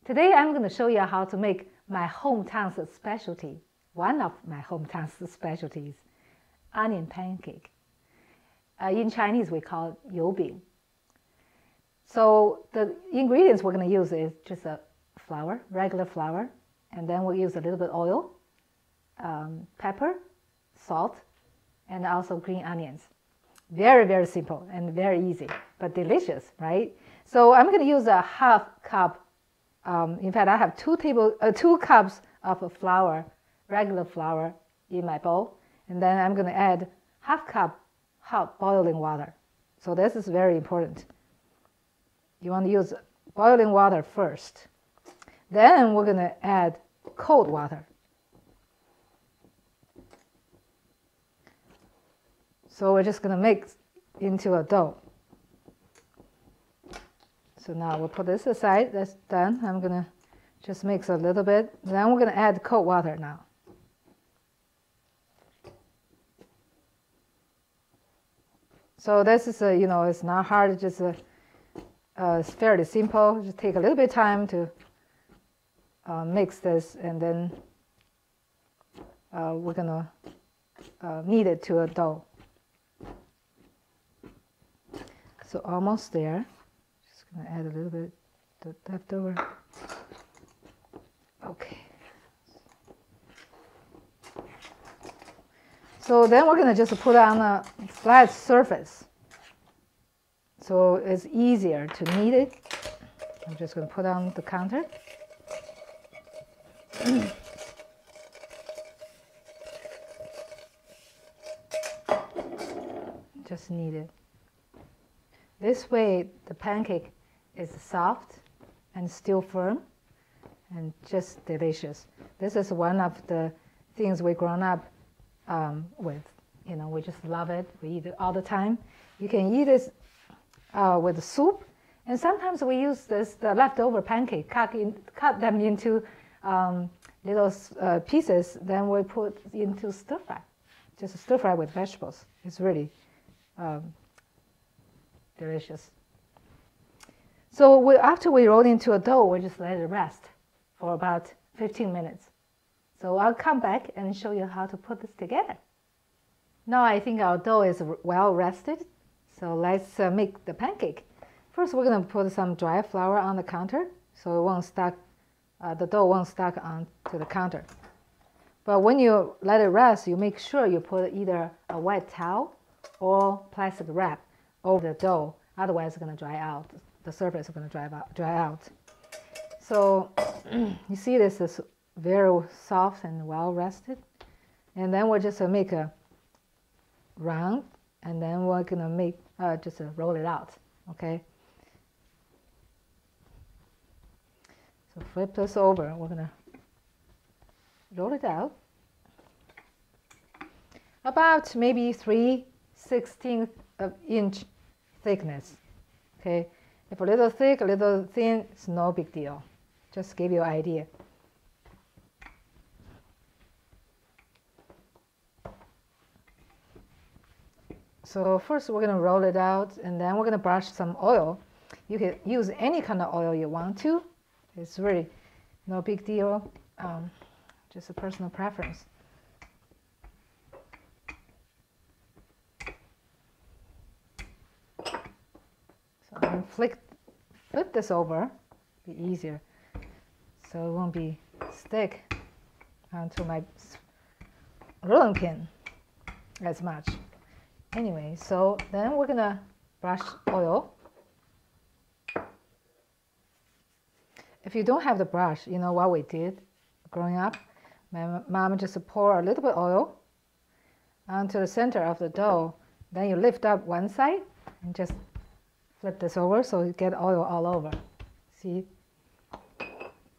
Today I'm going to show you how to make my hometown's specialty, one of my hometown's specialties, onion pancake. In Chinese we call it 油饼. So the ingredients we're going to use is just a flour, regular flour, and then we'll use a little bit oil, pepper, salt, and also green onions. Very, very simple and very easy, but delicious, right? So I'm going to use a half cup. In fact, I have 2 cups of flour, regular flour, in my bowl, and then I'm going to add half cup hot boiling water. So this is very important. You want to use boiling water first. Then we're going to add cold water. So we're just going to mix into a dough. So now we'll put this aside. That's done. I'm going to just mix a little bit. Then we're going to add cold water now. So this is it's not hard. Just it's fairly simple. Just take a little bit of time to mix this, and then we're going to knead it to a dough. So almost there. Just going to add a little bit of leftover. Okay. So then we're going to just put on a flat surface. So it's easier to knead it. I'm just going to put on the counter. Just knead it. This way the pancake is soft and still firm and just delicious. This is one of the things we've grown up with. We just love it. We eat it all the time. You can eat this with soup, and sometimes we use the leftover pancake, cut them into little pieces, then we put into stir fry. Just stir fry with vegetables. It's really delicious. So after we roll into a dough, we just let it rest for about 15 minutes. So I'll come back and show you how to put this together. Now I think our dough is well rested, so let's make the pancake. First we're going to put some dry flour on the counter so it won't stuck, the dough won't stuck onto the counter. But when you let it rest, you make sure you put either a wet towel or plastic wrap over the dough, otherwise it's going to dry out. The surface is going to dry out. So you see this is very soft and well rested. And then we'll just make a round, and then we're going to make just roll it out. Okay. So flip this over. We're going to roll it out about maybe 3/16 of inch thickness. Okay. If a little thick, a little thin, it's no big deal. Just give you an idea. So first we're going to roll it out, and then we're going to brush some oil. You can use any kind of oil you want to. It's really no big deal, just a personal preference. So I'm flip this over, be easier, so it won't be stick onto my rolling pin as much. Anyway, so then we're gonna brush oil. If you don't have the brush, you know what we did growing up? My mom just pour a little bit of oil onto the center of the dough. Then you lift up one side and just flip this over so you get oil all over. See?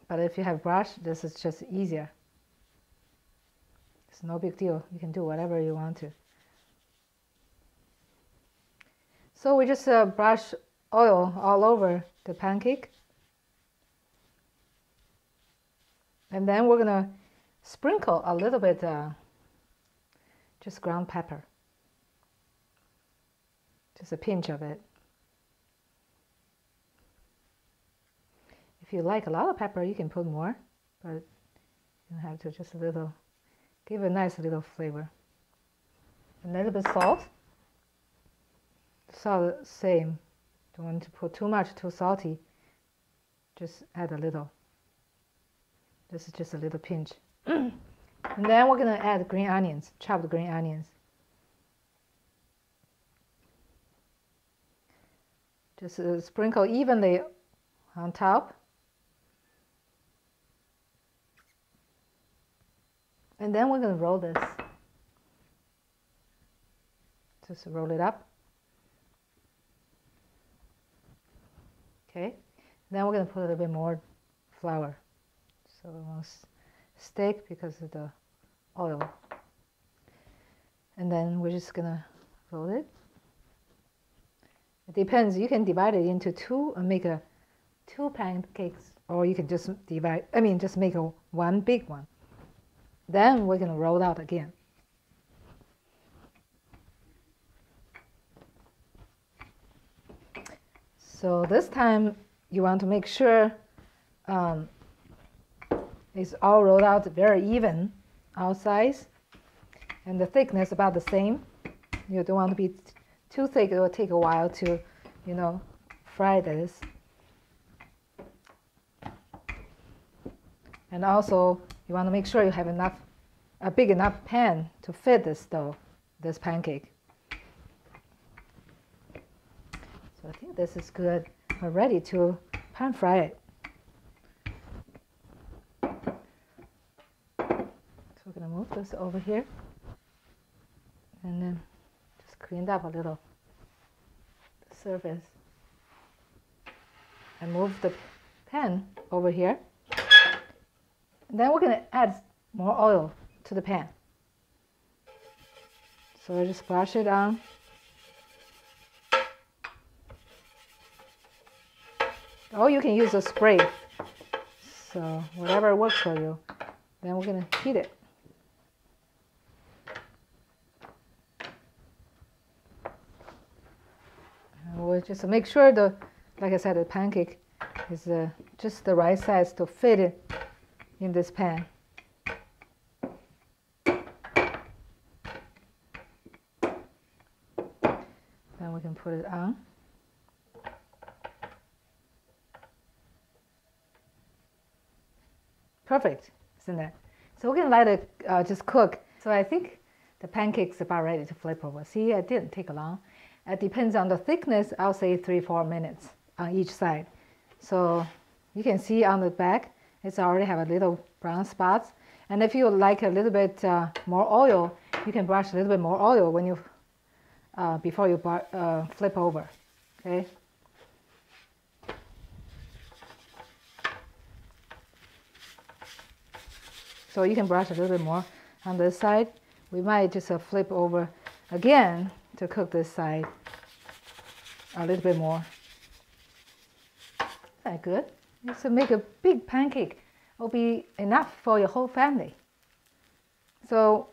But if you have brush, this is just easier. It's no big deal. You can do whatever you want to. So we just brush oil all over the pancake. And then we're going to sprinkle a little bit just ground pepper. Just a pinch of it. If you like a lot of pepper, you can put more, but you have to just a little, give a nice little flavor. A little bit salt. Salt, same. Don't want to put too much, too salty. Just add a little. This is just a little pinch. And then we're gonna add green onions, chopped green onions. Just sprinkle evenly on top. And then we're gonna roll this. Just roll it up. Okay. Then we're gonna put a little bit more flour. So it won't stick because of the oil. And then we're just gonna roll it. It depends. You can divide it into two and make two pancakes, or you can just just make one big one. Then we're gonna roll it out again. So this time you want to make sure it's all rolled out very even outside, and the thickness about the same. You don't want to be too thick. It will take a while to, fry this. And also you want to make sure you have a big enough pan to fit this pancake. So I think this is good. We're ready to pan fry it. So we're gonna move this over here, and then just clean up a little the surface, and move the pan over here. And then we're gonna add more oil to the pan. So I just splash it on. Or you can use a spray. So whatever works for you. Then we're gonna heat it. And we'll just make sure like I said, the pancake is just the right size to fit it in this pan. Then we can put it on. Perfect, isn't it? So we're gonna let it just cook. So I think the pancake's about ready to flip over. See, it didn't take long. It depends on the thickness. I'll say 3-4 minutes on each side. So you can see on the back, it's already have a little brown spots. And if you like a little bit more oil, you can brush a little bit more oil when you before you flip over. Okay. So you can brush a little bit more on this side. We might just flip over again to cook this side a little bit more. Is that good? Just to make a big pancake. It will be enough for your whole family. So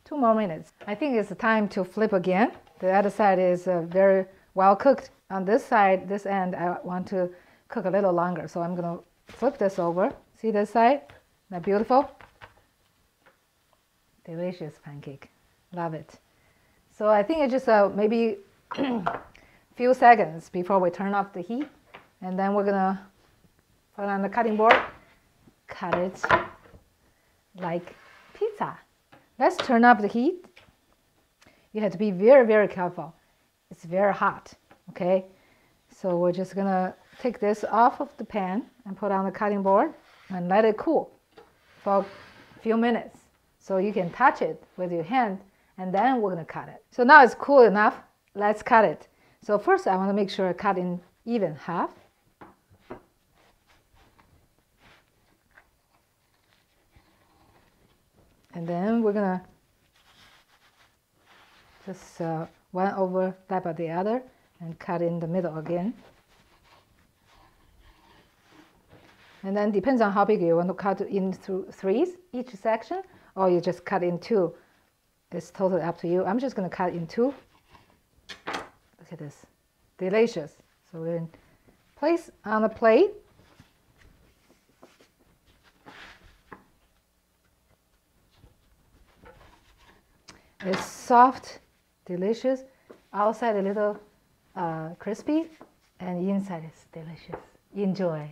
2 more minutes. I think it's time to flip again. The other side is very well cooked. On this side, this end, I want to cook a little longer. So I'm gonna flip this over. See this side? Isn't that beautiful? Delicious pancake. Love it. So I think it's just maybe few seconds before we turn off the heat. And then we're gonna put it on the cutting board. Cut it like pizza. Let's turn up the heat. You have to be very, very careful. It's very hot, okay? So we're just gonna take this off of the pan and put it on the cutting board and let it cool for a few minutes. So you can touch it with your hand, and then we're gonna cut it. So now it's cool enough, let's cut it. So first I wanna make sure I cut in even half. And then we're gonna just one overlap of the other and cut in the middle again. And then depends on how big you want to cut in through threes each section, or you just cut in two. It's totally up to you. I'm just gonna cut in two. Look at this, delicious. So we're gonna place on the plate It's soft, delicious, outside a little crispy, and inside is delicious. Enjoy.